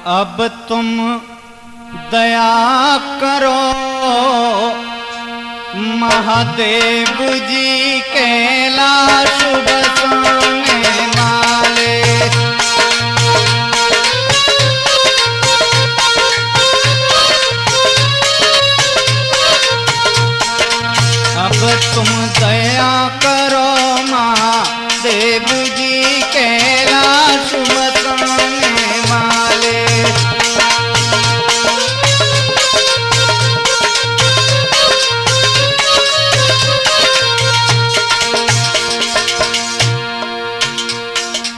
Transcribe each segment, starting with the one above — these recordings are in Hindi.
अब तुम दया करो महादेव जी कैलाश बसाने वाले। अब तुम दया करो महादेव जी कैलाश बसाने वाले।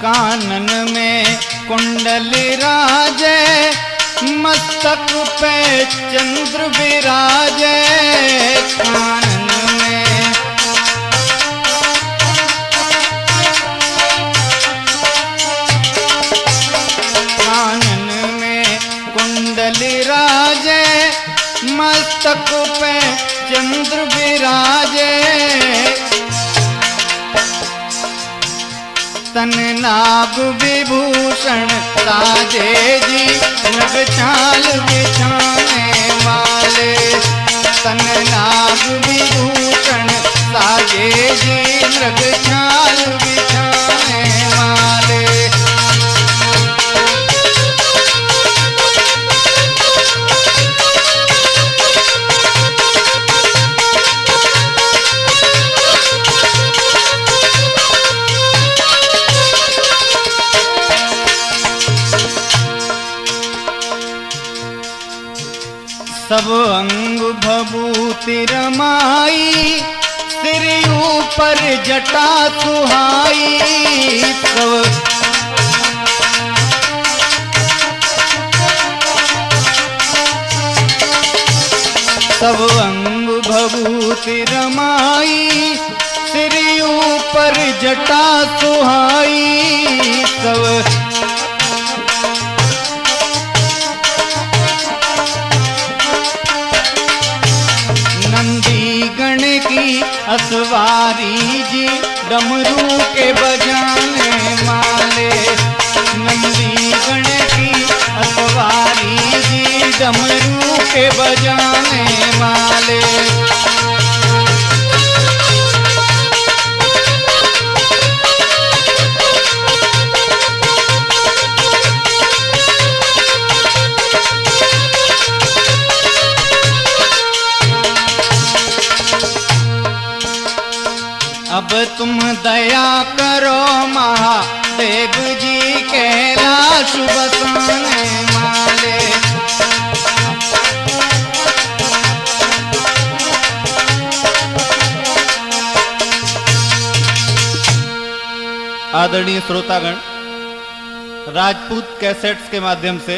कानन में कुंडल राजे, मस्तक पे चंद्र विराजे। कानन में कुंडल राजे, मस्तक पे चंद्र विराजे। तन नाग विभूषण साजे जी, नभ चाल बिछाने वाले। तन नाग विभूषण साजे जी, नभ चाल बिछाने वाले। सब अंग भभूति रमाई, सिर ऊपर जटा सुहाई। सब अंग भभूति रमाई, सिर ऊपर जटा सुहाई। सब गण की असवारी जी, डमरू के बजाने वाले। नंदी गण की असवारी जी, डमरू के बजाने वाले। अब तुम दया करो महादेव जी कैलाश बसाने वाले। आदरणीय श्रोतागण, राजपूत कैसेट्स के माध्यम से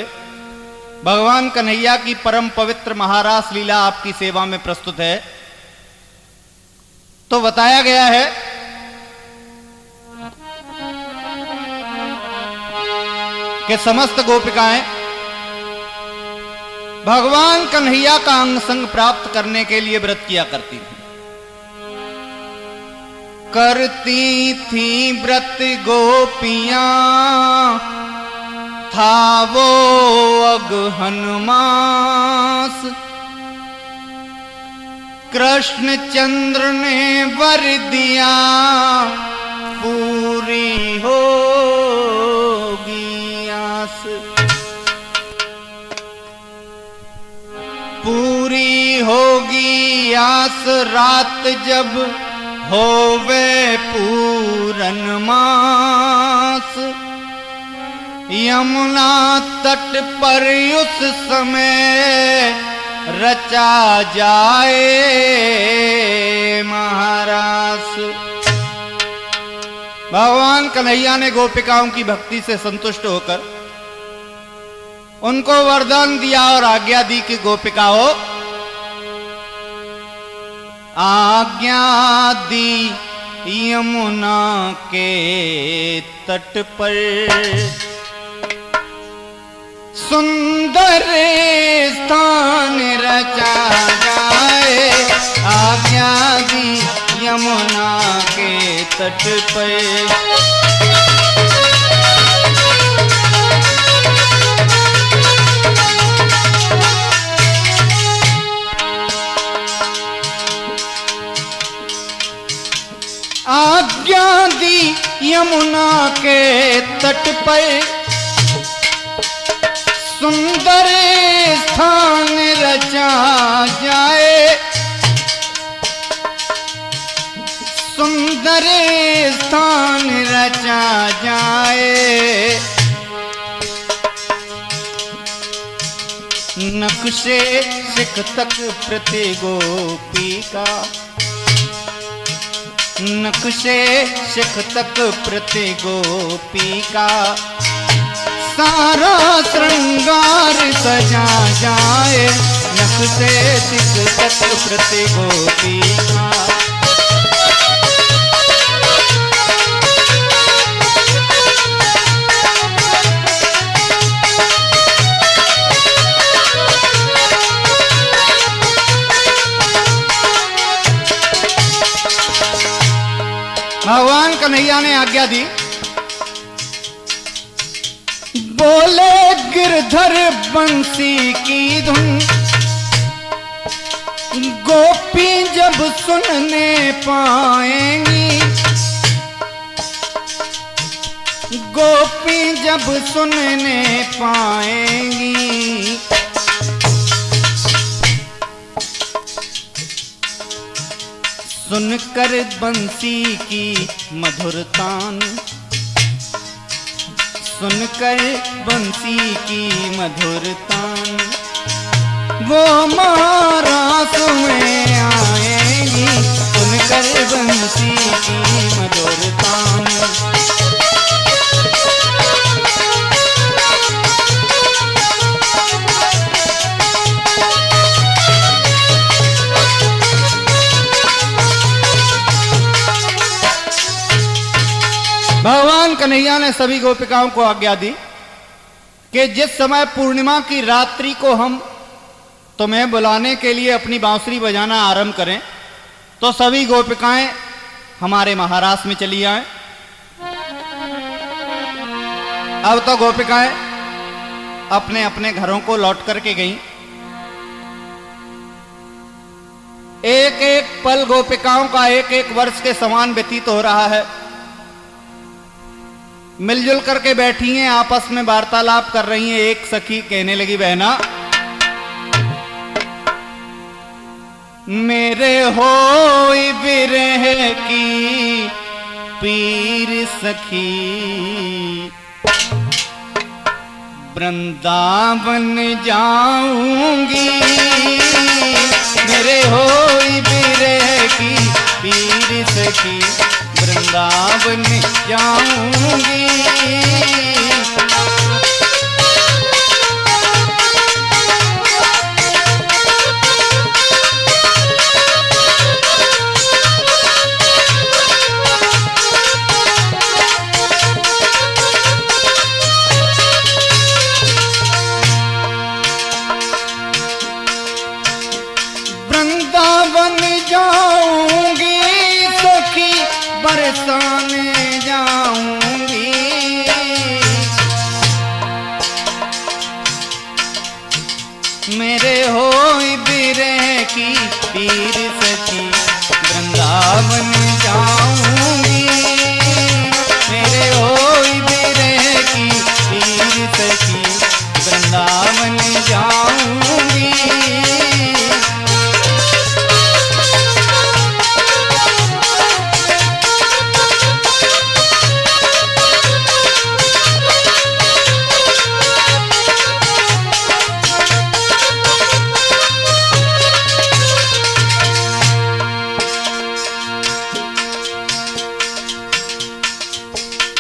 भगवान कन्हैया की परम पवित्र महारास लीला आपकी सेवा में प्रस्तुत है। तो बताया गया है कि समस्त गोपिकाएं भगवान कन्हैया का अंग संग प्राप्त करने के लिए व्रत किया करती थी। करती थी व्रत गोपियां, था वो अगहन मास। कृष्ण चंद्र ने वर दिया, पूरी होगी आस। पूरी होगी आस रात जब होवे पूरन मास। यमुना तट पर उस समय रचा जाए महारास। भगवान कन्हैया ने गोपिकाओं की भक्ति से संतुष्ट होकर उनको वरदान दिया और आज्ञा दी कि गोपिकाओं, आज्ञा दी यमुना के तट पर सुंदर स्थान रचा जाए। आज्ञा दी यमुना के तट पर। यमुना के तट पर सुंदर स्थान रचा जाए, सुंदर स्थान रचा जाए। नक्शे सिख तक प्रति गोपी का, नक्शे सिख तक प्रति गोपी का सारा श्रृंगार सजा जाए। नक्शे सिख तक प्रति गोपी का। भगवान कन्हैया ने आज्ञा दी, बोले गिरधर बंसी की धुन गोपी जब सुनने पाएंगी, गोपी जब सुनने पाएंगी। सुनकर बंसी की मधुर तान, सुनकर बंसी की मधुर तान वो महारास में आएगी। सुनकर बंसी की मधुर तान भगवान कन्हैया ने सभी गोपिकाओं को आज्ञा दी कि जिस समय पूर्णिमा की रात्रि को हम तुम्हें बुलाने के लिए अपनी बांसुरी बजाना आरंभ करें तो सभी गोपिकाएं हमारे महारास में चली आए। अब तो गोपिकाएं अपने अपने घरों को लौट करके गईं। एक एक पल गोपिकाओं का एक एक वर्ष के समान व्यतीत हो रहा है। मिलजुल करके बैठी हैं, आपस में वार्तालाप कर रही हैं। एक सखी कहने लगी, बहना मेरे होई बिरह की पीर सखी, वृंदावन जाऊंगी। मेरे होई बिरह की पीर सखी, वृंदावन जाऊंगी। वृंदावन जाऊंगी सखी, बरसाने जाऊंगी। मेरे होई बिरह की पीर सखी, वृंदावन जाऊंगी। मेरे होई बिरह की पीर सखी, वृंदावन जाऊंगी।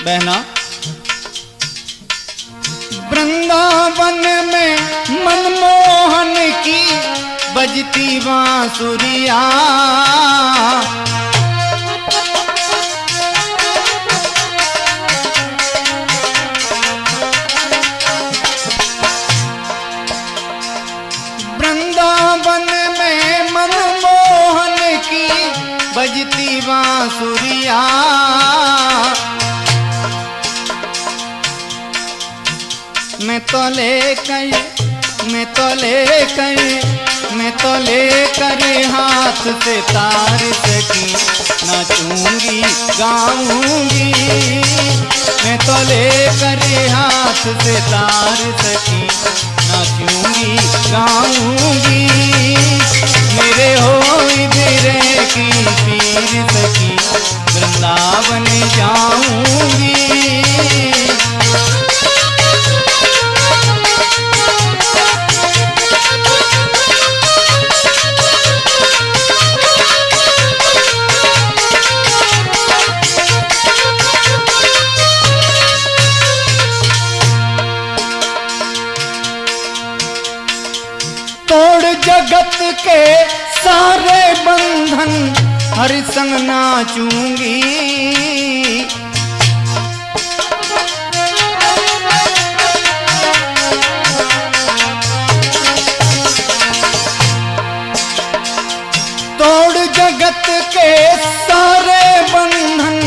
बहना वृंदावन में मनमोहन की बजती बांसुरिया, वृंदावन में मनमोहन की बजती बांसुरिया। मैं तो लेकर मैं तो लेकर हाथ से तार सकी नाचूंगी गाऊंगी। मैं तो लेकर हाथ से तार सकी नाचूंगी गाऊंगी। मेरे होई बिरह की पीर सकी वृंदावन जाऊंगी। तोड़ जगत के सारे बंधन हरि संग नाचूंगी। तोड़ जगत के सारे बंधन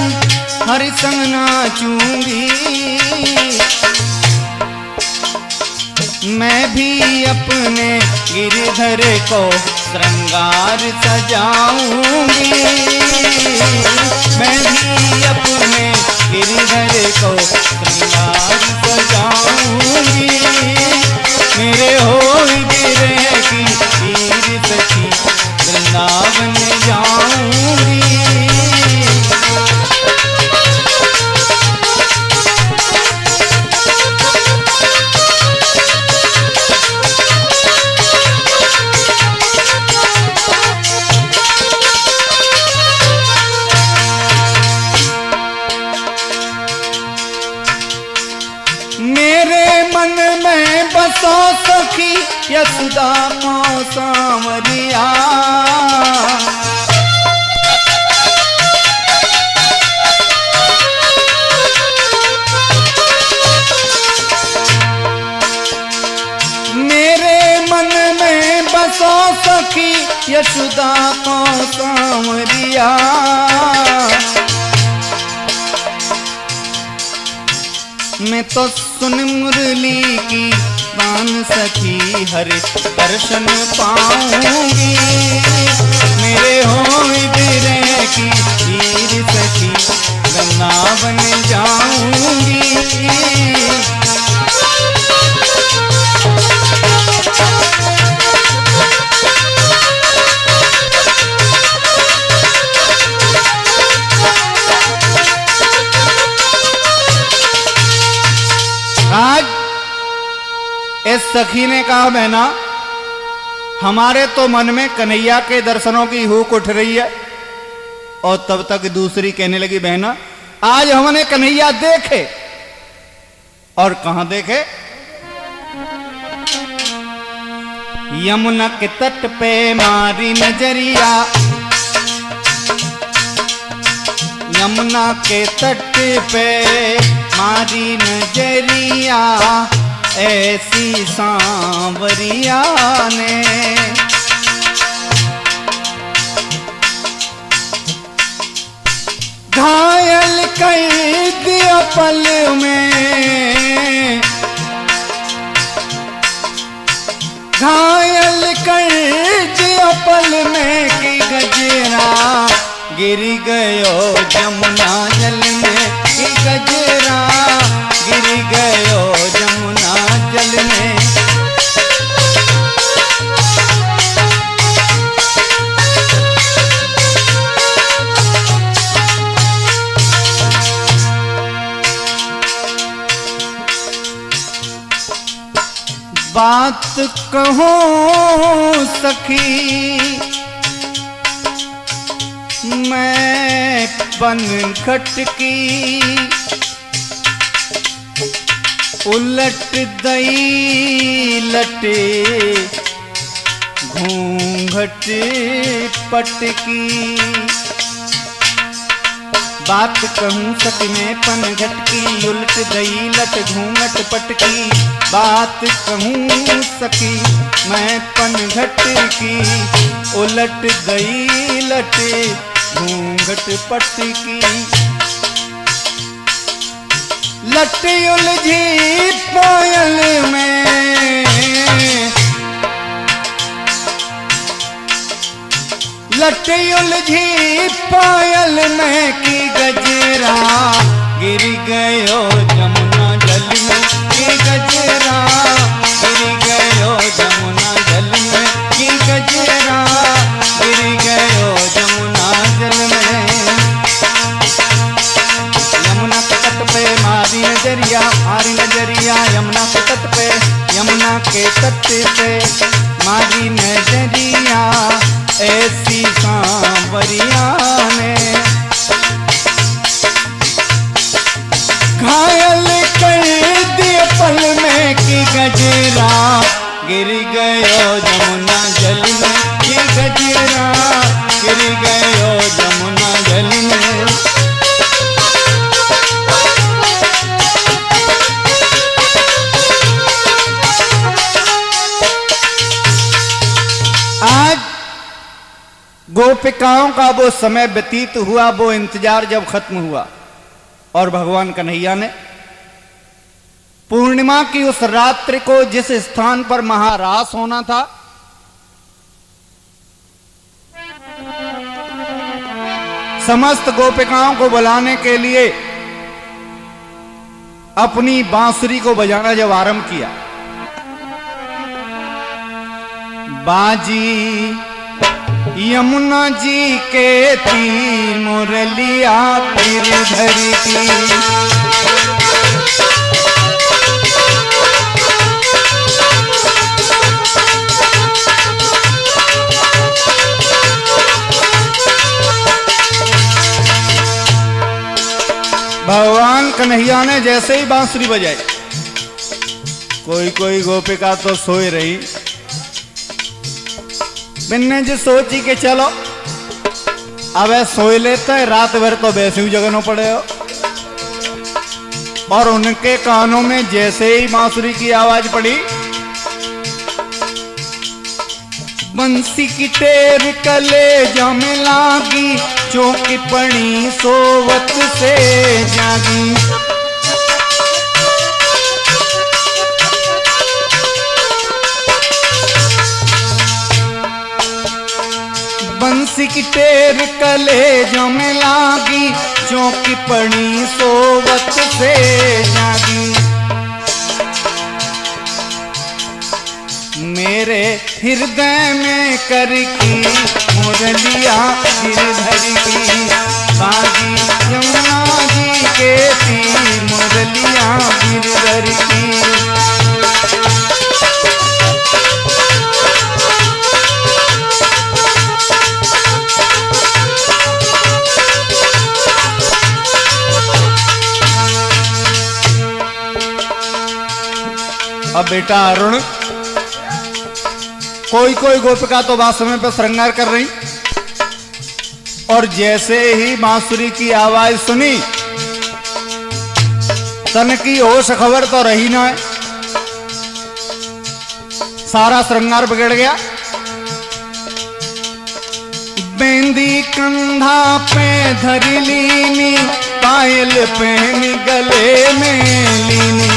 हरि संग नाचूंगी। मैं भी अपने गिरधर को श्रृंगार सजाऊंगी। मैं भी अपने गिरधर को श्रृंगार सजाऊंगी। मेरे होई बिरह की पीर सखी वृंदावन जाऊंगी। बसो सखी यशोदा माँ सांवरिया। मेरे मन में बसो सखी यशोदा माँ सांवरिया। मैं तो सुन मुरली की बान सखी हरि दर्शन पाऊंगी। मेरे होई बिरह की पीर सखी वृंदावन जाऊंगी। आज इस सखी ने कहा बहना हमारे तो मन में कन्हैया के दर्शनों की हुक उठ रही है। और तब तक दूसरी कहने लगी बहना आज हमने कन्हैया देखे। और कहां देखे? यमुना के तट पे मारी नजरिया। यमुना के तट पे मारी नजरिया ऐसी सांवरिया ने। घायल कर दिया पल में। घायल कर दिया पल में कि गजरा गिर गयो जमुना जल में। कि गजरा गिर गयो जमुना जल में। बात कहो सखी मैं पनघट की। उलट दई लटे घूंघट पटकी। बात कहूँ सखी मैं पनघट की। उलट दई लट घूंघट पटकी। बात कहूँ सखी मैं पनघट की। उलट दई लट घूंघट पटकी। लट उलझी पायल में उल्टी उलझी पायल में की गजरा, गिर गयो जमुना जल में की गजरा, गिर गयो जमुना जल में की गजरा, गिर गयो जमुना जल में। यमुना के तट पे मारी नजरिया, मारी नजरिया यमुना के तट पे, यमुना के तट पे मारी नजरिया, ऐसी सांवरिया ने घायल कर दिए पल में की गजरा, गिर गयो जमुना जल में की गजरा, गिर गयो जमुना जल में। आज गोपिकाओं का वो समय व्यतीत हुआ, वो इंतजार जब खत्म हुआ और भगवान कन्हैया ने पूर्णिमा की उस रात्रि को जिस स्थान पर महारास होना था, समस्त गोपिकाओं को बुलाने के लिए अपनी बांसुरी को बजाना जब आरंभ किया, बाजी यमुना जी के तीर मुरलिया फिर धरती, भगवान कन्हैया ने जैसे ही बांसुरी बजाई, कोई कोई गोपिका तो सोए रही। बिन्ने जी सोची कि चलो अब सोए लेते हैं, रात भर तो वैसे ही जगनो पड़े हो। और उनके कानों में जैसे ही बांसुरी की आवाज पड़ी, बंसी की टेर कलेजा में लागी, चौकी पड़ी सोवत से जागी। बंसी की टेर कलेजा में लागी, चौकी पड़ी सोवत से जागी। मेरे हृदय में करकी मुरलिया गिरधर की, बाजी यमुना जी के तीर मुरलिया गिरधर की। अब बेटा अरुण, कोई कोई गोपिका तो बात समय पर श्रृंगार कर रही, और जैसे ही बांसुरी की आवाज सुनी, तन की होश खबर तो रही ना है, सारा श्रृंगार बिगड़ गया। बेंदी कंधा पे धरी लीनी, पायल पहन गले में लीनी।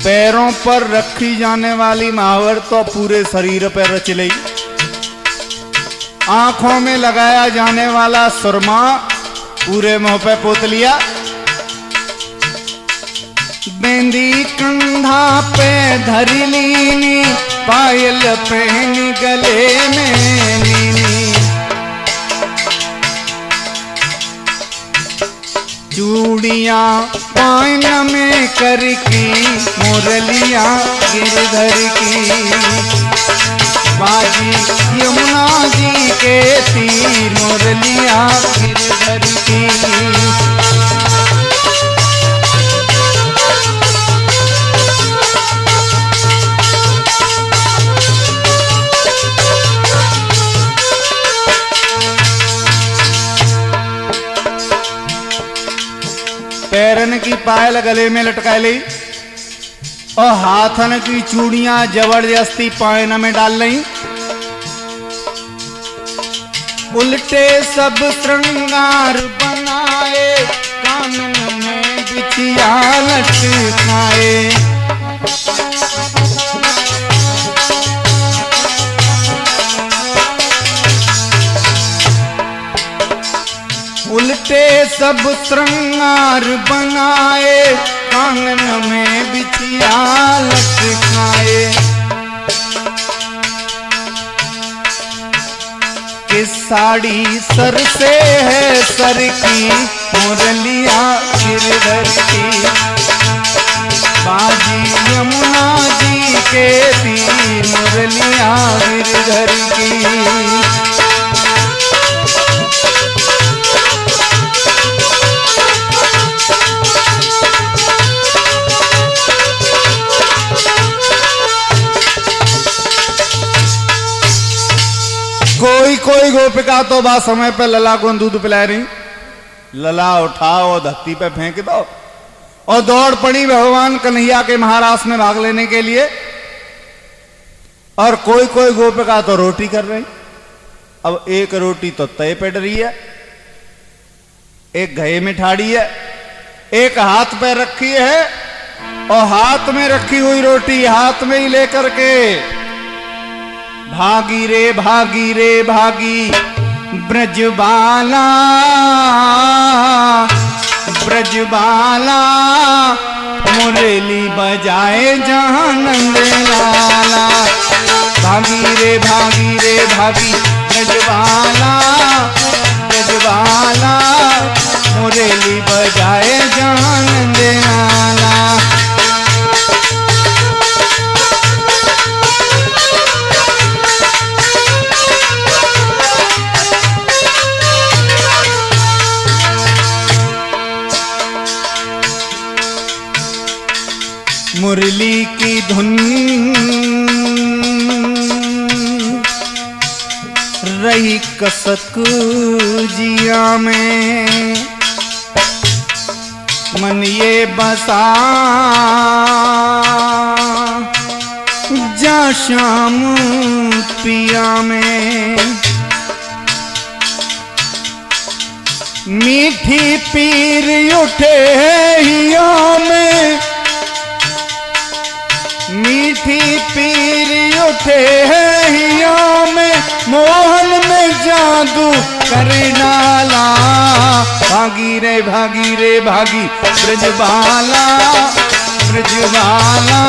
पैरों पर रखी जाने वाली महावर तो पूरे शरीर पर रच ली। आंखों में लगाया जाने वाला सुरमा पूरे मुंह पे पोत लिया। बेंदी कंधा पे धरी लीनी, पायल पहन गले में लीनी। चूड़ियां पान में करकी, मुरलिया गिरधर की। बाजी यमुना जी के तीर मुरलिया गिरधर की। पैरन की पायल गले में लटका ली और हाथन की चूड़ियां जबरदस्ती पायन में डाल ली। उल्टे सब श्रृंगार बनाए बिछिया लटकाए। उल्टे सब श्रृंगार बनाए, कांगन में बिछिया लटकाए। कि साड़ी सर से है सर की, मुरलिया गिरधर की। बाजी यमुना जी के दी, मुरलिया गिरधर की। कोई कोई गोपिका तो बा समय पे लला को दूध पिला रही, लला उठाओ धरती पे फेंक दो और दौड़ पड़ी भगवान कन्हैया के महारास में भाग लेने के लिए। और कोई कोई गोपिका तो रोटी कर रही। अब एक रोटी तो तय पे डरी है, एक घये में ठाड़ी है, एक हाथ पे रखी है और हाथ में रखी हुई रोटी हाथ में ही लेकर के भागी रे भागी रे भागी ब्रजबाला, ब्रजबाला मुरली बजाए जहां नंद लाला। भागी रे भागी रे भागी ब्रजबाला, ब्रजबाला मुरली बजाए जहां नंद लाला। मुरली की धुन रही कसक जिया में, मन ये बसा जा श्याम पिया में। मीठी पीर उठे हिया में, मीठी पीर उठे हिया में, मोहन में जादू कर डाला। भागी रे भागी रे भागी ब्रजबाला, ब्रजबाला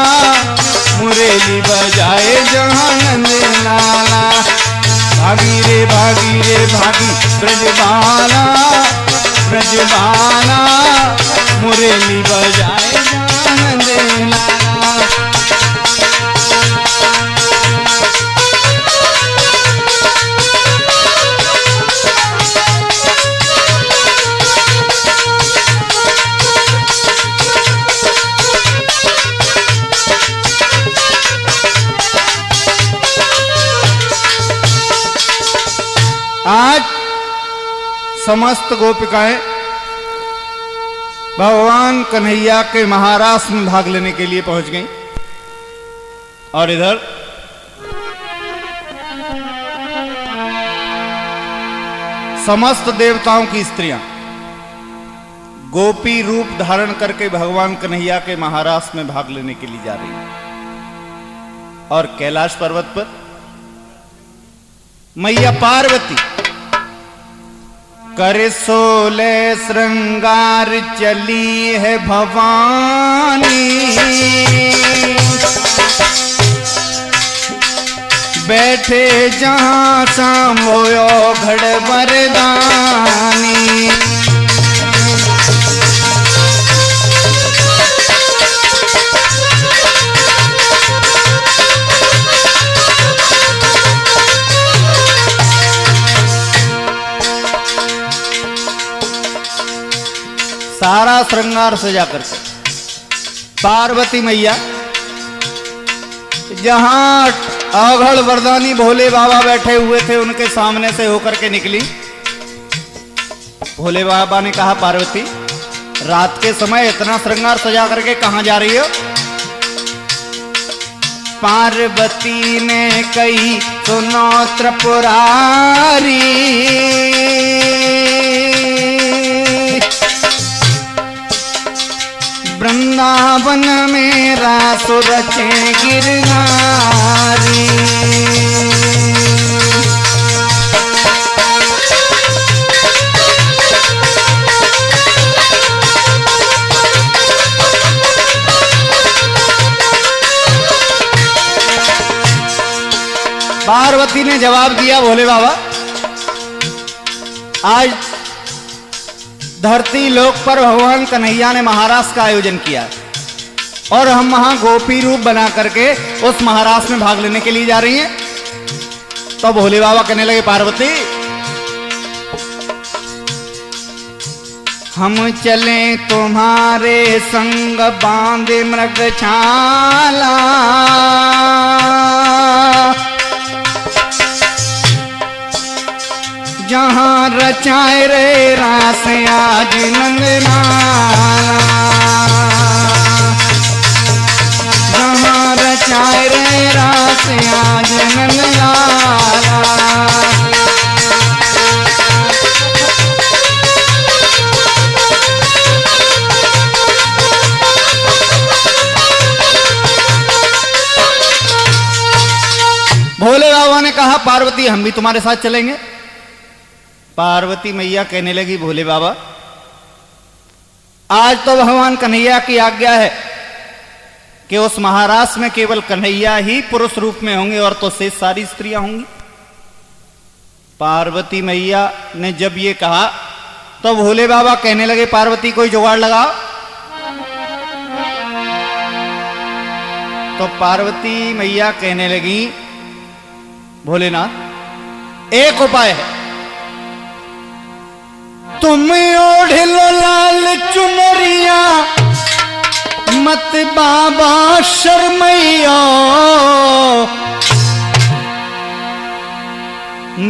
मुरली बजाए जहां नंद लाला। भागी रे भागी रे भागी ब्रजबाला, ब्रजबाला मुरली बजाए जहां नंद लाला। आज समस्त गोपिकाएं भगवान कन्हैया के महारास में भाग लेने के लिए पहुंच गईं और इधर समस्त देवताओं की स्त्रियां गोपी रूप धारण करके भगवान कन्हैया के महारास में भाग लेने के लिए जा रही हैं। और कैलाश पर्वत पर मैया पार्वती कर सोले श्रृंगार चली है भवानी, बैठे जहां सांभोयो घड़ वरदानी। सारा श्रृंगार सजा करके पार्वती मैया जहां अघड़ वरदानी भोले बाबा बैठे हुए थे उनके सामने से होकर के निकली। भोले बाबा ने कहा, पार्वती रात के समय इतना श्रृंगार सजा करके कहां जा रही हो? पार्वती ने कही, सुनो त्रिपुरारी, वृंदावन में रास रचे गिरनारी। पार्वती ने जवाब दिया, भोले बाबा आज धरती लोक पर भगवान कन्हैया ने महारास का आयोजन किया और हम वहां गोपी रूप बना करके उस महारास में भाग लेने के लिए जा रही हैं। तो भोले बाबा कहने लगे, पार्वती हम चले तुम्हारे संग बांधे मृगछाला, जहां रचाए रे रास आज नंदलाला, जहां रचाए रे रास आज नंदलाला। भोले बाबा ने कहा, पार्वती हम भी तुम्हारे साथ चलेंगे। पार्वती मैया कहने लगी, भोले बाबा आज तो भगवान कन्हैया की आज्ञा है कि उस महारास में केवल कन्हैया ही पुरुष रूप में होंगे और तो शेष सारी स्त्रियां होंगी। पार्वती मैया ने जब ये कहा तो भोले बाबा कहने लगे, पार्वती कोई जुगाड़ लगाओ। तो पार्वती मैया कहने लगी, भोलेनाथ एक उपाय है, तुम ओढ़ लो लाल चुनरिया, मत बाबा शर्मैया,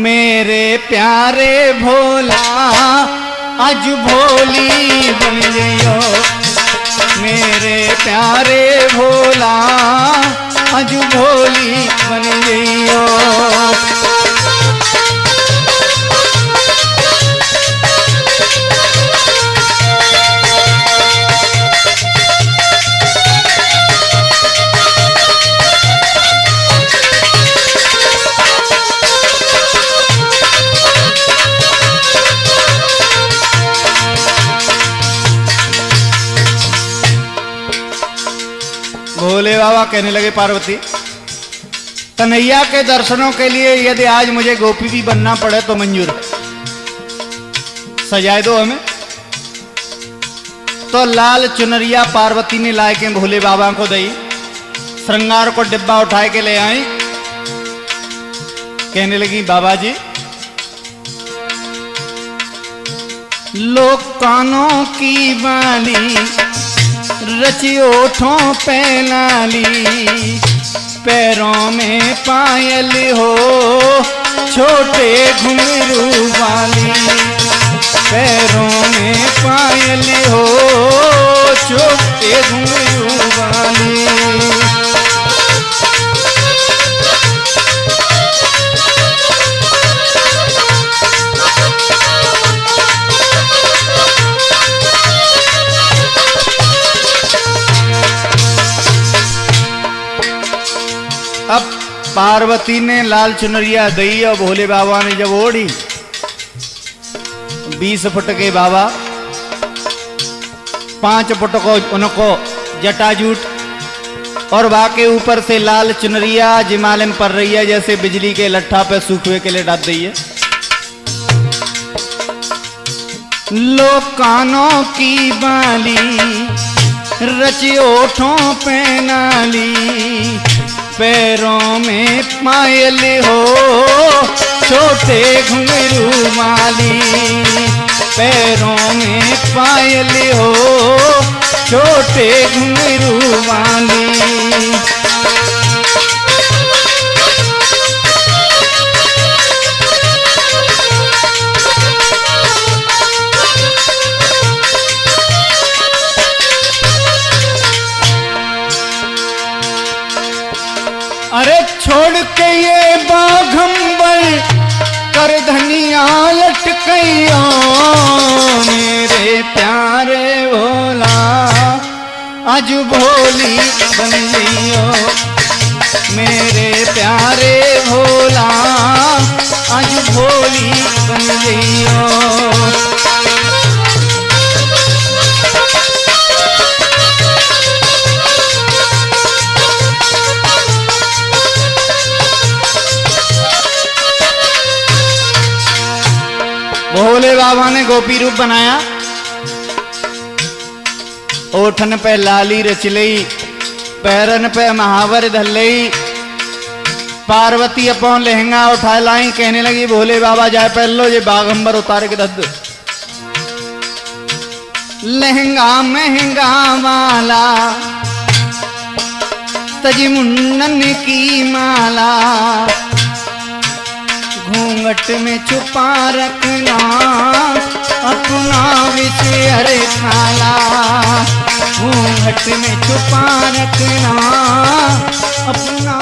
मेरे प्यारे भोला आज भोली बन जइयो, मेरे प्यारे भोला आज भोली बन जइयो। भोले बाबा कहने लगे, पार्वती कन्हैया के दर्शनों के लिए यदि आज मुझे गोपी भी बनना पड़े तो मंजूर, सजाए दो हमें। तो लाल चुनरिया पार्वती ने लाए के भोले बाबा को दी, श्रृंगार को डिब्बा उठाए के ले आई। कहने लगी, बाबा जी लोग कानों की बाली, रची ओठों पे लाली, पैरों में पायल हो छोटे घुंघरू वाली, पैरों में पायल हो छोटे घुंघरू वाली। अब पार्वती ने लाल चुनरिया दी और भोले बाबा ने जब ओढ़ी, 20 फुट के बाबा, 5 फुट को उनको जटाजूट और बाके ऊपर से लाल चुनरिया जिमाले में पड़ रही है जैसे बिजली के लट्ठा पे सूखे के लिए डाल दी है। लो कानों की बाली, रची ओठों पे नाली, पैरों में पायल हो छोटे घुंघरू वाली, पैरों में पायल हो छोटे घुंघरू वाली। अरे छोड़ के ये बाघंबर कर धनिया लटकैया, मेरे प्यारे भोला आज भोली बन जइयो मेरे प्यारे भोला, आज भोली बन जइयो। भोले बाबा ने गोपी रूप बनाया, ओठन पे लाली रच लई, पैरन पे महावर धल लई, पार्वती अपन लहंगा उठा लाई, कहने लगी भोले बाबा जाए पहन लो ये बागंबर उतारे के दद्द। लहंगा महंगा माला तजी मुंडन की माला, घूंघट में छुपा रखना अपना विषय काला, घूंघट में छुपा रखना अपना।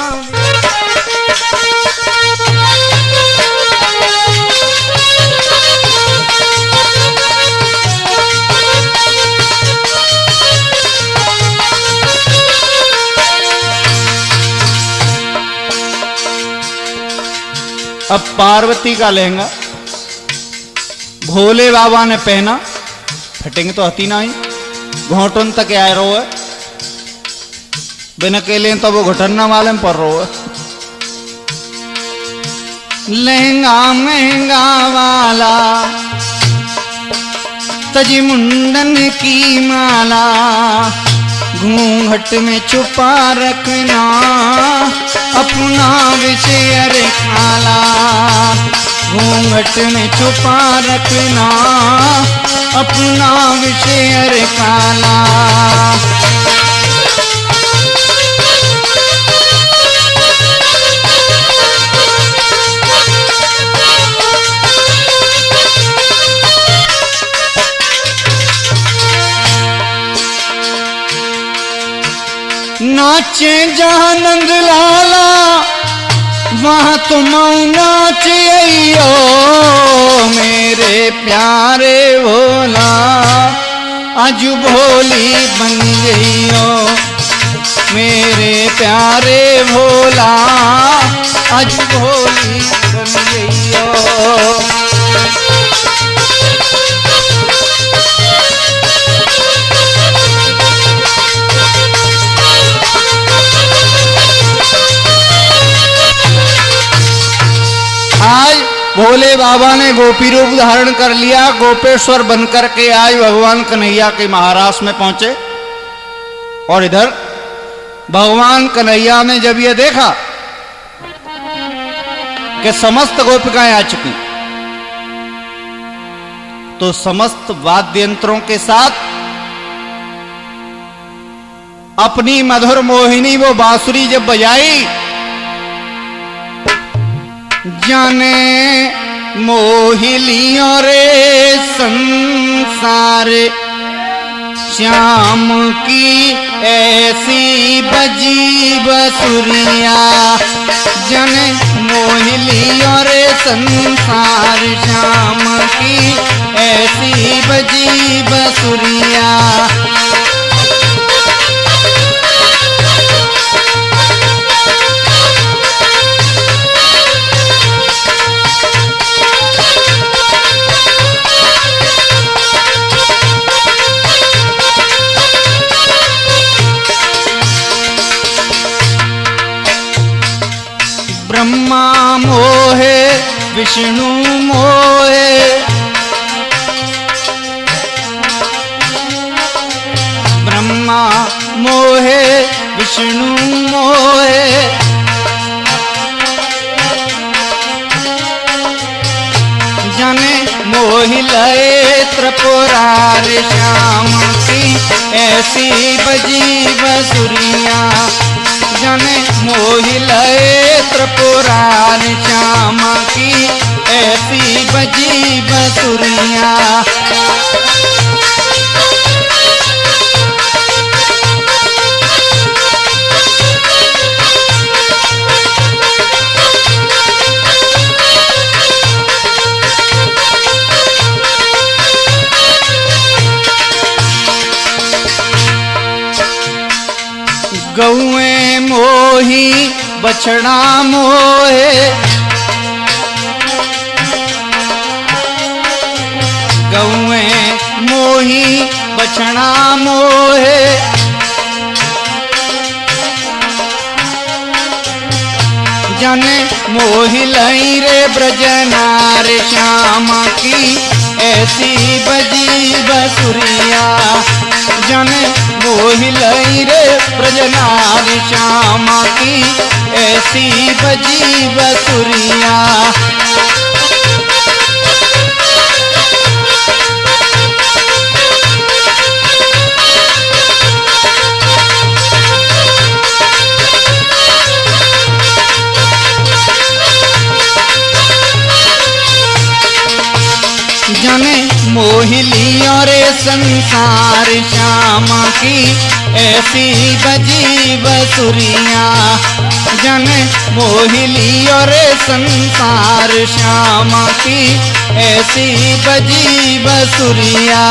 अब पार्वती का लहंगा भोले बाबा ने पहना, फिटिंग तो हती ना ही, घोटन तक आए रो है, बिना केले तो वो घुटना मालूम पर रो है। लहंगा महंगा वाला तजी मुंडन की माला, घूंघट में छुपा रखना अपना विषय काला, घूंघट में छुपा रखना अपना विषय काला। नाचे जहाँ नंद लाला वहाँ तुम नाच आइयो मेरे प्यारे भोला, आज भोली बन जइयो मेरे प्यारे भोला, आज भोली बन जइयो। आज भोले बाबा ने गोपी रूप धारण कर लिया, गोपेश्वर बनकर के आज भगवान कन्हैया के महाराष्ट्र में पहुंचे। और इधर भगवान कन्हैया ने जब यह देखा कि समस्त गोपिकाएं आ चुकी, तो समस्त वाद्य यंत्रों के साथ अपनी मधुर मोहिनी वो बांसुरी जब बजाई, जाने मोहिलियों रे संसार, श्याम की ऐसी बजी बसुरिया, जाने मोहिलियों रे संसार, श्याम की ऐसी बजी बसुरिया। ब्रह्मा मोहे विष्णु मोहे, ब्रह्मा मोहे विष्णु मोहे, जाने मोहि लए त्रिपुरार, श्याम की ऐसी बजी बसुरिया, जाने मोहि लए त्रिपुरार, श्याम की ऐसी बजी बसुरिया। बछड़ा मोहे, गौए मोही बछड़ा मोहे, जन मोहि लई रे ब्रजनार श्यामा की ऐसी बजी बसुरिया, जन मोहि लई रे ब्रजनार श्यामा की ऐसी बजी बसुरिया। जने मोहिलियों रे संसार श्यामा की ऐसी बजी बसुरिया, जने मोहिलियों रे संसार श्यामा की ऐसी बजी बसुरिया।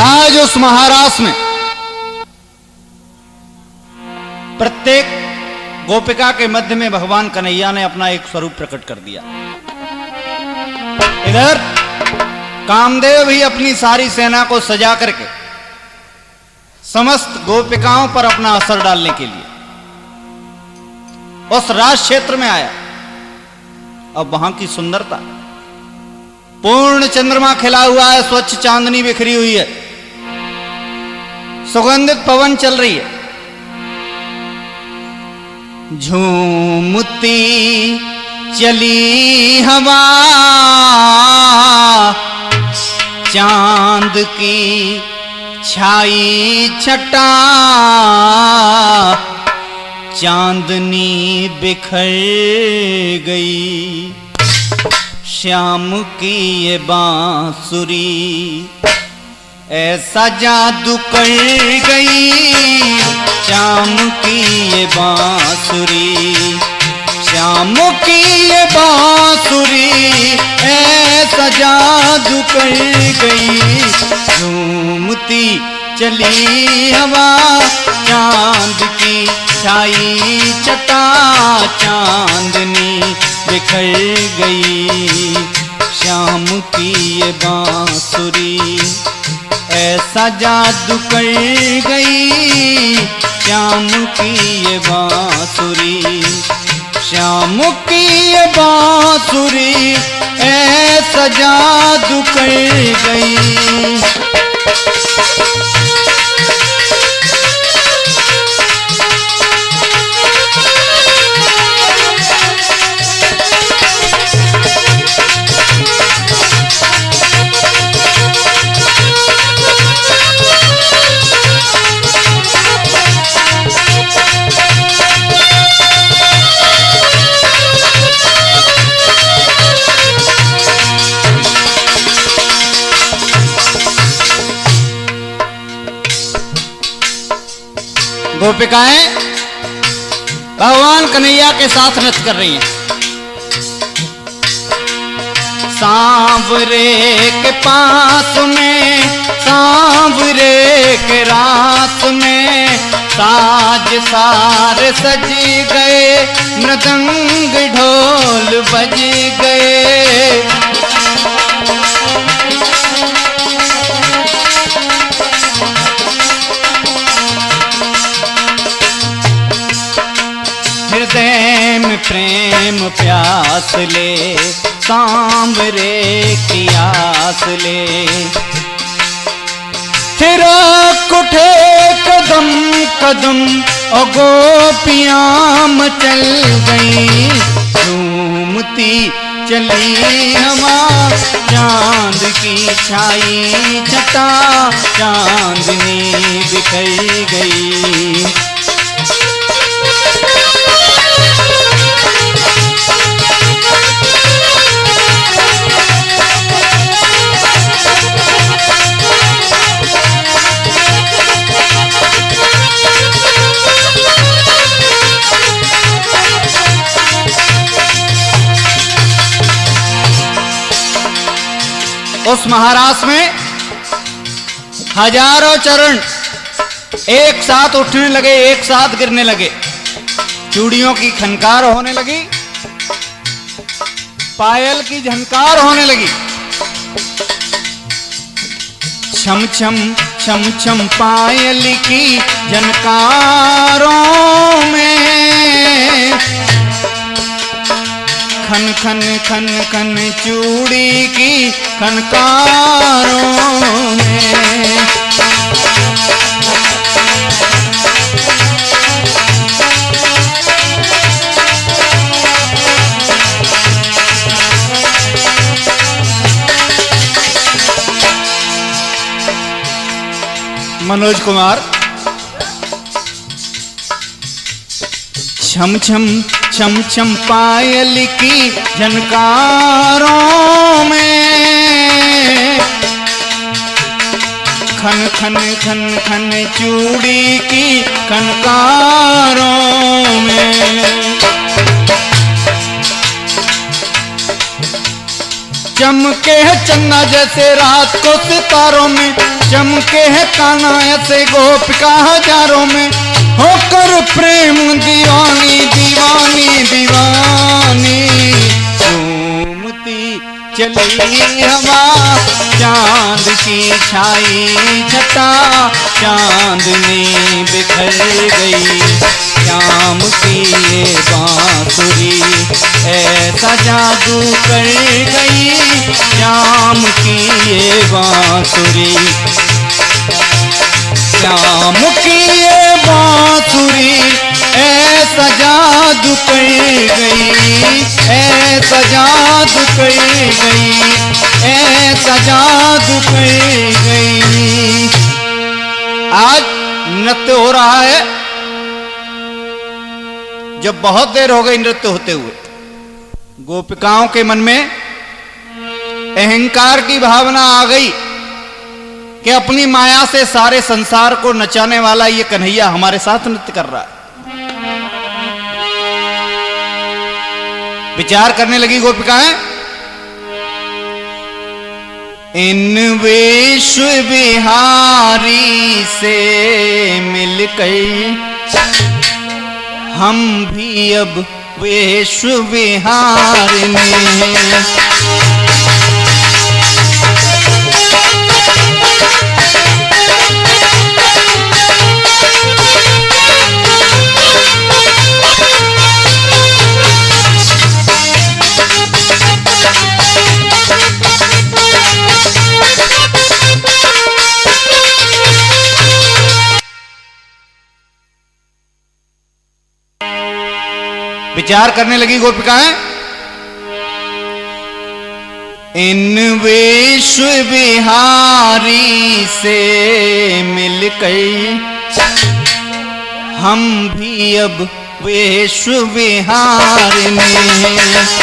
आज उस महाराष्ट्र में प्रत्येक गोपिका के मध्य में भगवान कन्हैया ने अपना एक स्वरूप प्रकट कर दिया। इधर कामदेव भी अपनी सारी सेना को सजा करके समस्त गोपिकाओं पर अपना असर डालने के लिए उस राज क्षेत्र में आया। अब वहां की सुंदरता, पूर्ण चंद्रमा खिला हुआ है, स्वच्छ चांदनी बिखरी हुई है, सुगंधित पवन चल रही है, झूमती चली हवा, चांद की छाई छटा, चांदनी बिखर गई, श्याम की ये बांसुरी ऐसा जादू कर गई, श्याम की ये बांसुरी, श्याम की ये बांसुरी ऐसा जादू कर गई, झूमती चली हवा, चांद की छाई छटा, चांदनी बिखर गई, श्याम की ये बांसुरी ऐसा जादू कर गई, श्याम की ये बांसुरी, श्याम की ये बांसुरी ऐसा जादू कर गई। गोपिकाएं भगवान कन्हैया के साथ नृत्य कर रही हैं। सांवरे के पास में, सांवरे के रात में, साज सार सज गए, मृदंग ढोल बज गए, हृदय में प्रेम प्यास ले, सांवरे की आस ले, फिर उठे कदम कदम और गोपियां मचल गई, झूमती चली हवा, चांद की छाई छटा, चांदनी बिखर गई। उस महारास में हजारों चरण एक साथ उठने लगे, एक साथ गिरने लगे, चूड़ियों की खनकार होने लगी, पायल की झनकार होने लगी। छम छम छम छम पायल की झनकारों में, खन खन खन खन चूड़ी की खनकारों में। मनोज कुमार। छम छम छम छम पायल की झनकारों में, खन खन खन खन चूड़ी की खनकारों में। चमके है चन्ना जैसे रात को सितारों में, चमके है कान्हा ऐसे गोपिका हजारों में, होकर प्रेम दीवानी दीवानी दीवानी। झूमती चली हवा चांद की छाई छटा, चांदनी बिखर गई श्याम की ये बांसुरी, ऐसा जादू कर गई श्याम की ये बांसुरी। श्याम की ये बांसुरी ऐसा जादू कर गई, ऐसा जादू कर गई, ऐसा जादू कर गई। आज नृत्य हो रहा है, जब बहुत देर हो गई नृत्य होते हुए, गोपिकाओं के मन में अहंकार की भावना आ गई कि अपनी माया से सारे संसार को नचाने वाला ये कन्हैया हमारे साथ नृत्य कर रहा है। विचार करने लगी गोपिकाएं, इन विश्व विहारी से मिलकर हम भी अब विश्व विहार में। विचार करने लगी गोपिकाएं, इन विश्व विहारी से मिलकर हम भी अब विश्व विहार में।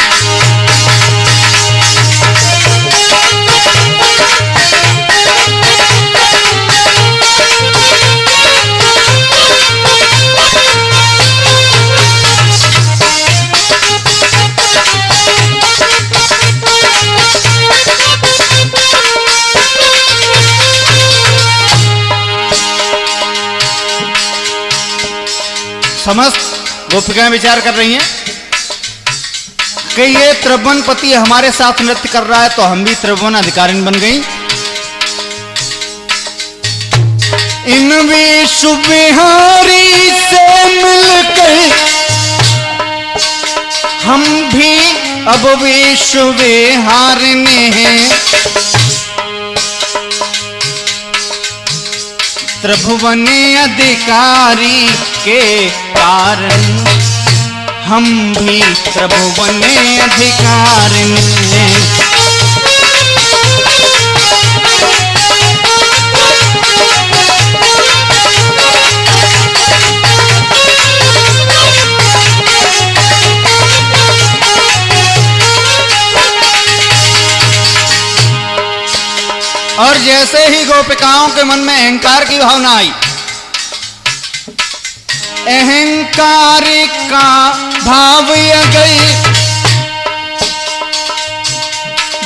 समस्त गोपिकाएं विचार कर रही हैं कि ये त्रिभुवन पति हमारे साथ नृत्य कर रहा है, तो हम भी त्रिभुवन अधिकारिणी बन गई। इन विश्व विहारी से मिलकर हम भी अब विश्व विहारिणी हैं। त्रिभुवन अधिकारी के कारण हम भी त्रिभुवन अधिकारिणी हैं। और जैसे ही गोपिकाओं के मन में अहंकार की भावना आई, अहंकार का भाव अगर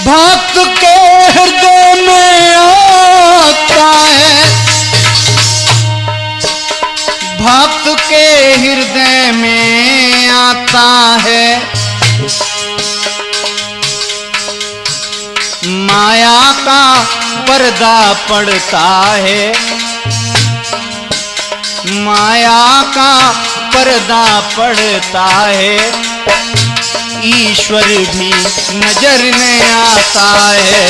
भक्त के हृदय में आता है, भक्त के हृदय में आता है, माया का पर्दा पड़ता है, माया का पर्दा पड़ता है, ईश्वर भी नजर में आता है।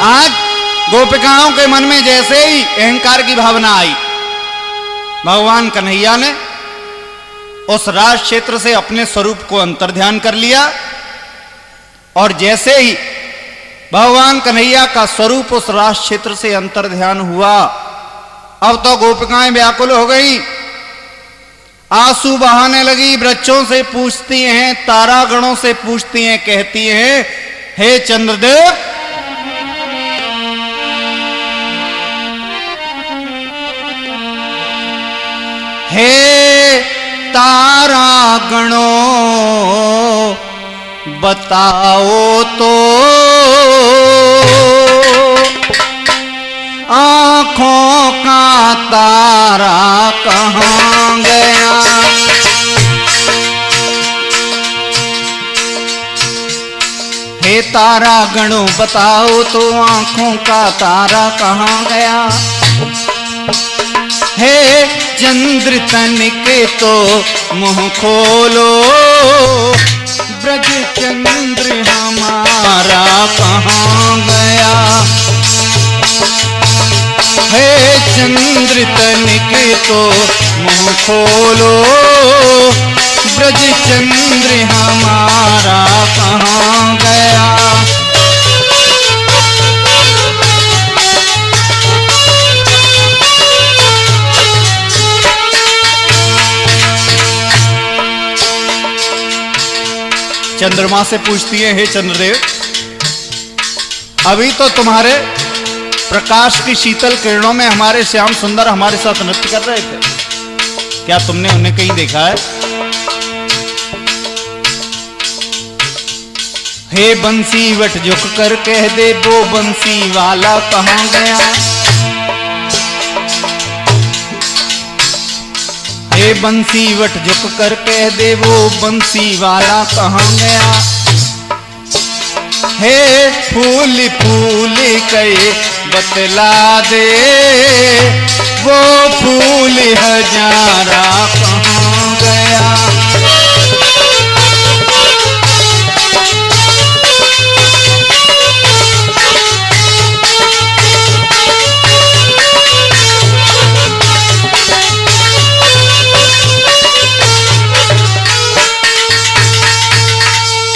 आज गोपिकाओं के मन में जैसे ही अहंकार की भावना आई, भगवान कन्हैया ने उस राज क्षेत्र से अपने स्वरूप को अंतर्ध्यान कर लिया, और जैसे ही भगवान कन्हैया का स्वरूप उस राज क्षेत्र से अंतर्ध्यान हुआ, अब तो गोपिकाएं व्याकुल हो गई, आंसू बहाने लगी, वृक्षों से पूछती हैं, तारागणों से पूछती हैं, कहती हैं, हे चंद्रदेव, हे तारा गणों बताओ तो आंखों का तारा कहाँ गया। हे तारा गणों बताओ तो आंखों का तारा कहाँ गया। हे चंद्र तनिके तो मुंह खोलो, ब्रज चंद्र हमारा कहाँ गया। हे चंद्र तनिके तो मुंह खोलो, ब्रज चंद्र हमारा कहाँ गया। चंद्रमा से पूछती है, हे चंद्रदेव, अभी तो तुम्हारे प्रकाश की शीतल किरणों में हमारे श्याम सुंदर हमारे साथ नृत्य कर रहे थे, क्या तुमने उन्हें कहीं देखा है? हे बंसी वट झुक कर कह दे वो बंसी वाला कहाँ गया। हे बंसी वट झुक कर कह दे वो बंसी वाला कहाँ गया। हे फूल फूल कहे बतला दे वो फूल हजारा कहाँ गया।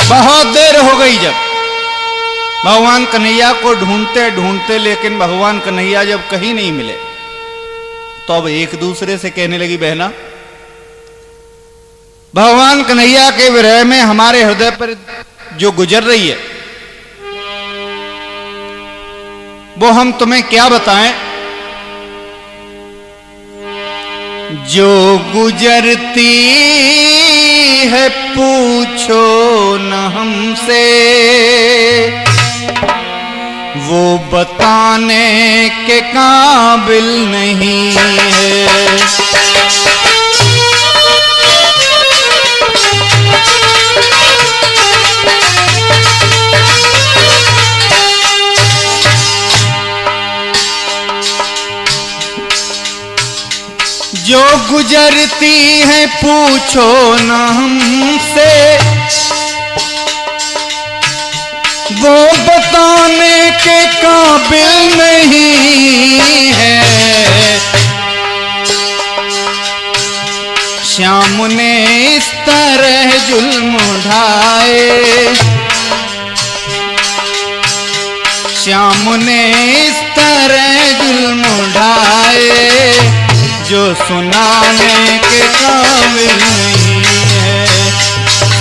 बहुत देर हो गई जब भगवान कन्हैया को ढूंढते ढूंढते, लेकिन भगवान कन्हैया जब कहीं नहीं मिले तो अब एक दूसरे से कहने लगी, बहना, भगवान कन्हैया के विरह में हमारे हृदय पर जो गुजर रही है वो हम तुम्हें क्या बताएं। जो गुजरती है पूछो न हमसे, वो बताने के काबिल नहीं है। जो गुजरती है पूछो न हमसे, वो बताने के काबिल नहीं है। श्याम ने इस तरह जुल्म उठाए, श्याम ने इस तरह जुल्म उठाए जो सुनाने के काबिल नहीं है।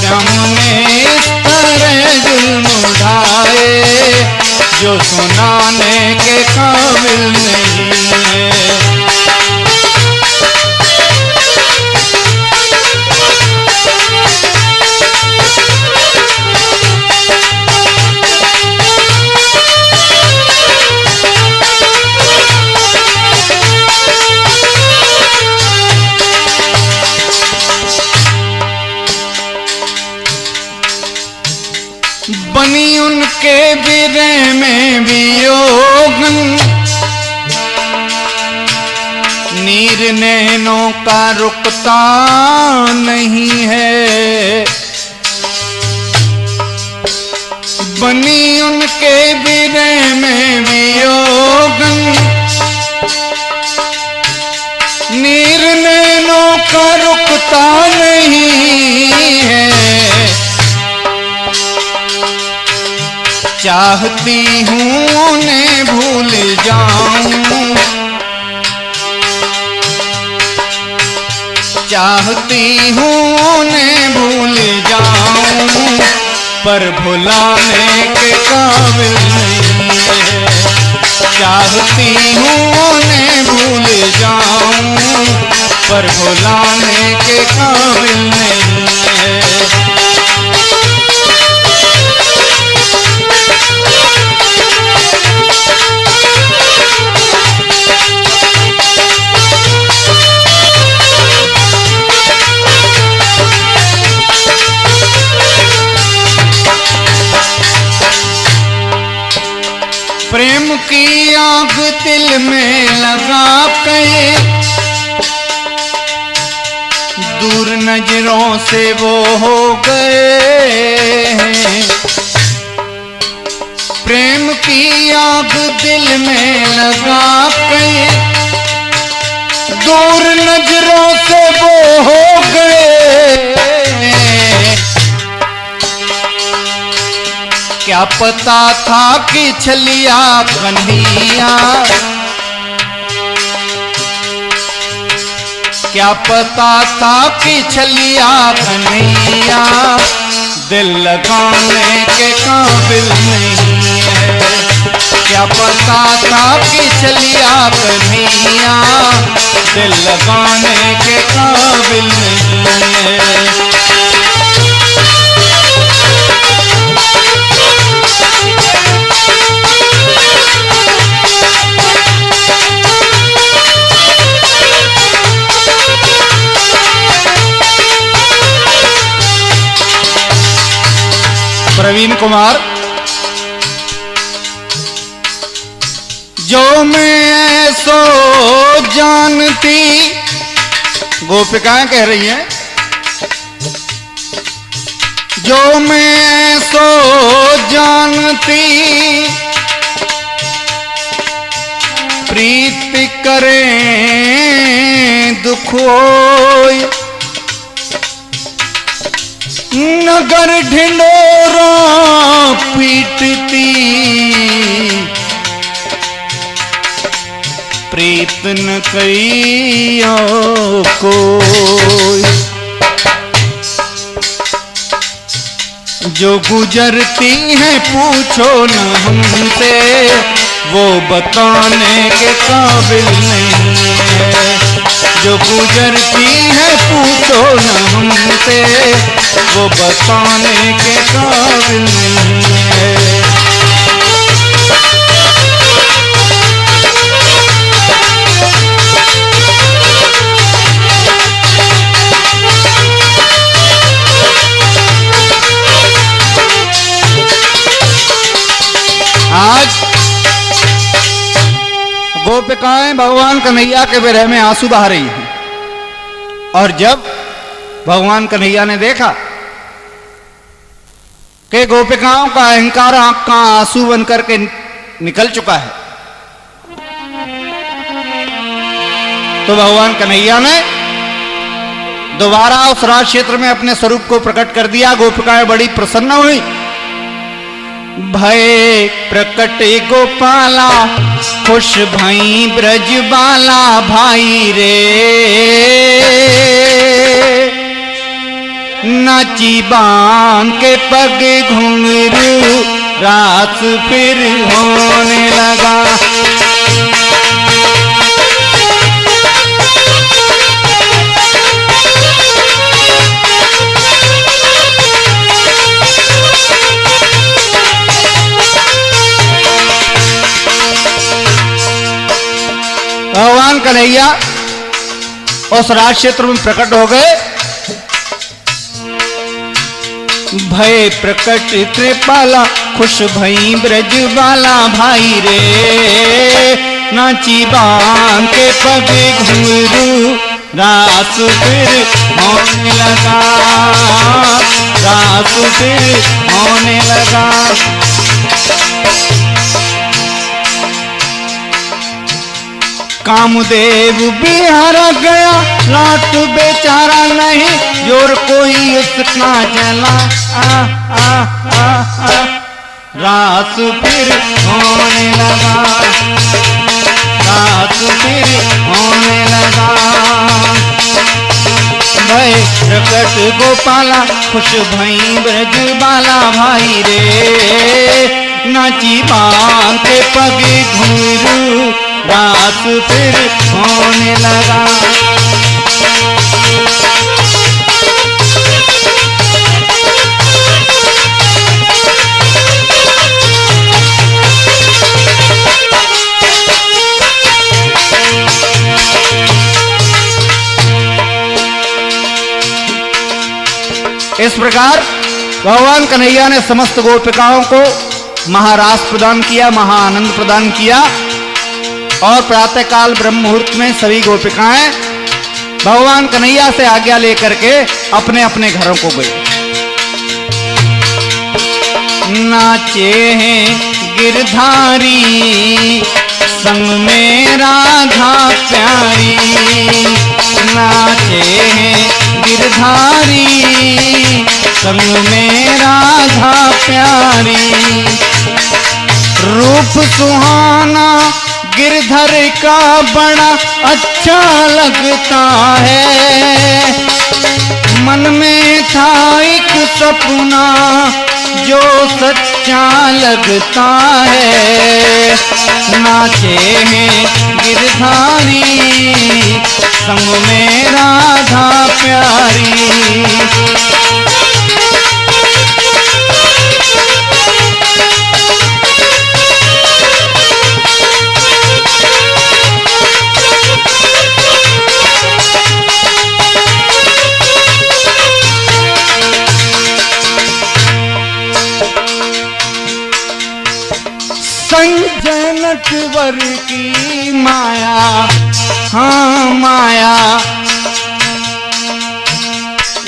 श्याम ने इस तरह जुल्म उठाए जो सुनाने के काबिल नहीं है। बनी उनके विरह में वियोगन, नीर नैनों का रुकता नहीं है। बनी उनके विरह में वियोगन, नीर नैनों का रुकता नहीं है। चाहती हूँ उन्हें भूल जाऊं, चाहती हूँ उन्हें भूल जाऊं, पर भुलाने के काबिल नहीं है। चाहती हूँ उन्हें भूल जाऊं, पर भुलाने के काबिल नहीं है। प्रेम की आग दिल में लगा के दूर नजरों से वो हो गए हैं। प्रेम की आग दिल में लगा के दूर नजरों से वो हो गए। क्या पता था कि छलिया कन्हैया, क्या पता था कि छलिया कन्हैया दिल लगाने के काबिल नहीं है। क्या पता था कि छलिया कन्हैया दिल लगाने के काबिल नहीं है। प्रवीण कुमार, जो मैं सो जानती, गोपिकाएं कह रही हैं, जो मैं सो जानती प्रीत करें दुख होय, नगर ढिंडोरा पीटती प्रीत न कइयो कोई। जो गुजरती हैं पूछो न हमसे, वो बताने के काबिल नहीं है। जो गुजरती है पूछो न हमसे, वो बताने के काबिल नहीं है। आज गोपिकाएं भगवान कन्हैया के विरह में आंसू बहा रही हैं, और जब भगवान कन्हैया ने देखा कि गोपिकाओं का अहंकार आंख का आंसू बनकर के निकल चुका है, तो भगवान कन्हैया ने दोबारा उस राज क्षेत्र में अपने स्वरूप को प्रकट कर दिया। गोपिकाएं बड़ी प्रसन्न हुई। भय प्रकट गोपाला, खुश भई ब्रज बाला भाई रे। नाची बांध के पग घुंघरू रास फिर होने लगा। भगवान कन्हैया उस राज क्षेत्र में प्रकट हो गए। भय प्रकट कृपाला खुश भई ब्रज वाला भाई रे, नाची बांध के पगे घुंघरू रास फिर होने लगा, रास फिर होने लगा। कामदेव बिहारा गया लाट बेचारा नहीं, जोर कोई उसका चला आ आ आ आ, रास फिर होने लगा, रास फिर होने लगा। भय प्रकट गोपाला खुश भई ब्रज बाला भाई रे, नाची बांध के पगे घुंघरू रास फिर होने लगा। इस प्रकार भगवान कन्हैया ने समस्त गोपिकाओं को महारास प्रदान किया, महाआनंद प्रदान किया। और प्रातःकाल ब्रह्म मुहूर्त में सभी गोपिकाएं भगवान कन्हैया से आज्ञा लेकर के अपने अपने घरों को गई। नाचे हैं गिरधारी संग में राधा प्यारी, नाचे हैं गिरधारी संग में राधा प्यारी। रूप सुहाना गिरधर का बड़ा अच्छा लगता है, मन में था एक सपना जो सच्चा लगता है। नाचे हैं गिरधारी संग में राधा प्यारी। संजय नटवर की माया, हाँ माया,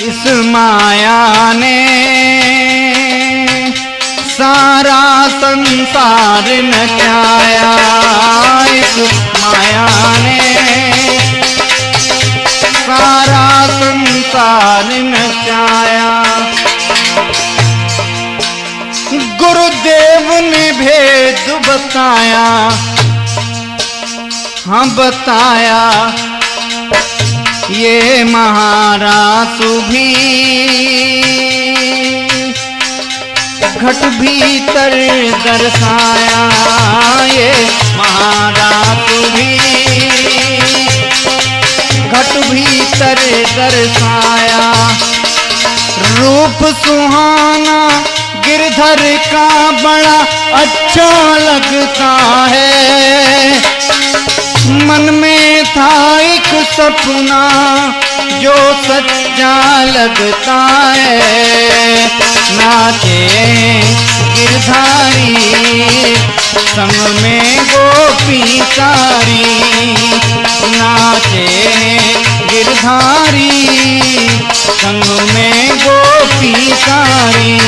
इस माया ने सारा संसार नचाया, इस माया ने सारा संसार नचाया। गुरुदेव ने भेद बताया, हाँ बताया, ये महारासु भी घट भीतर दर्शाया, ये महारासु भी घट भीतर दर्शाया। रूप सुहाना गिरधर का बड़ा अच्छा लगता है, मन में था एक सपना जो सच्चा लगता है। नाचे गिरधारी संग में गोपी सारी, नाचे गिरधारी संग में गोपी सारी।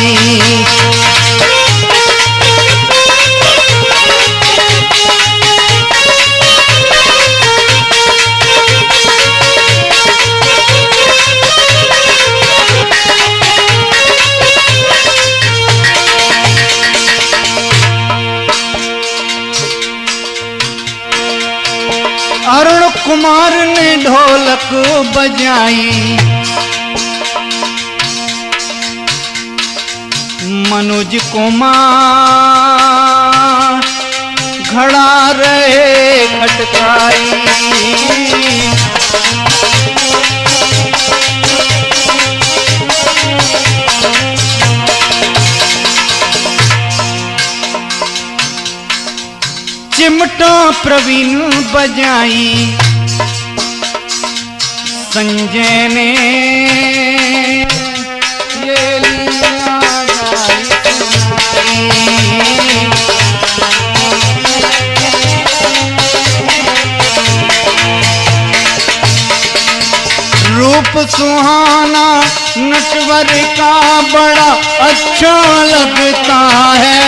अरुण कुमार ने ढोलक बजाई, मनुज कुमार घड़ा रहे खटकाई। चिमटा प्रवीण बजाई संजय ने ये लीला गाई सुनाई। रूप सुहाना नटवर का बड़ा अच्छा लगता है।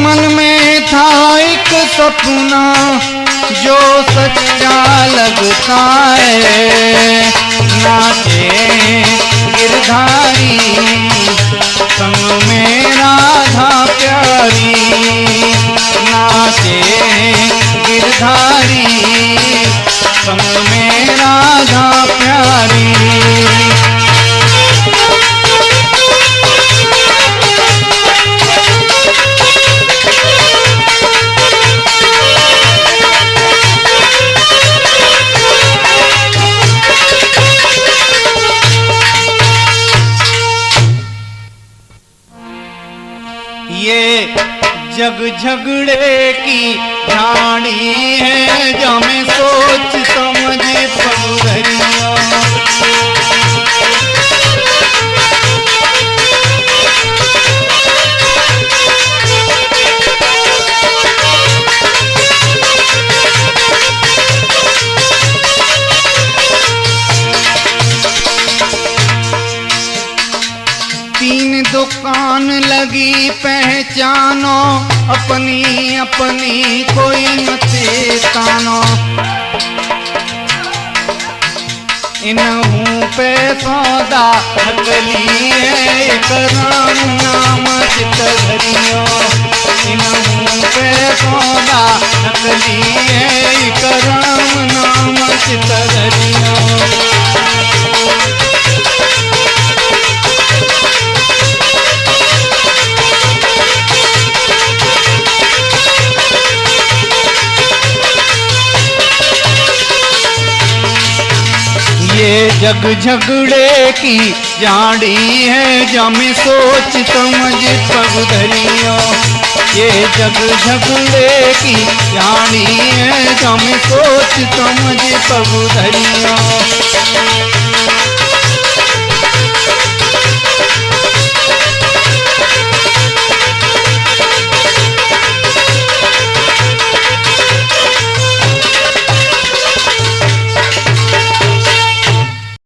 मन में था एक सपना जो सच्चा लगता है। नाचे गिरधारी संग में राधा प्यारी। नाचे गिरधारी संग में राधा प्यारी। ये जग झगड़े की झाड़ी है, जहाँ में सोच समझ पगुधरिया। तीन दुकान लगी पहचानो, अपनी अपनी कोई मत तानो। इन्हूं पे सौदा हकली है, एक राम नाम चित धरियो। इन्हूं पे सौदा हकली है, एक राम नाम चित धरियो। ये जग झगड़े की झाड़ी है, जहाँ में सोच समझ पगुधरियो। ये जग झगड़े की झाड़ी है, जहाँ में सोच समझ पगुधरियो।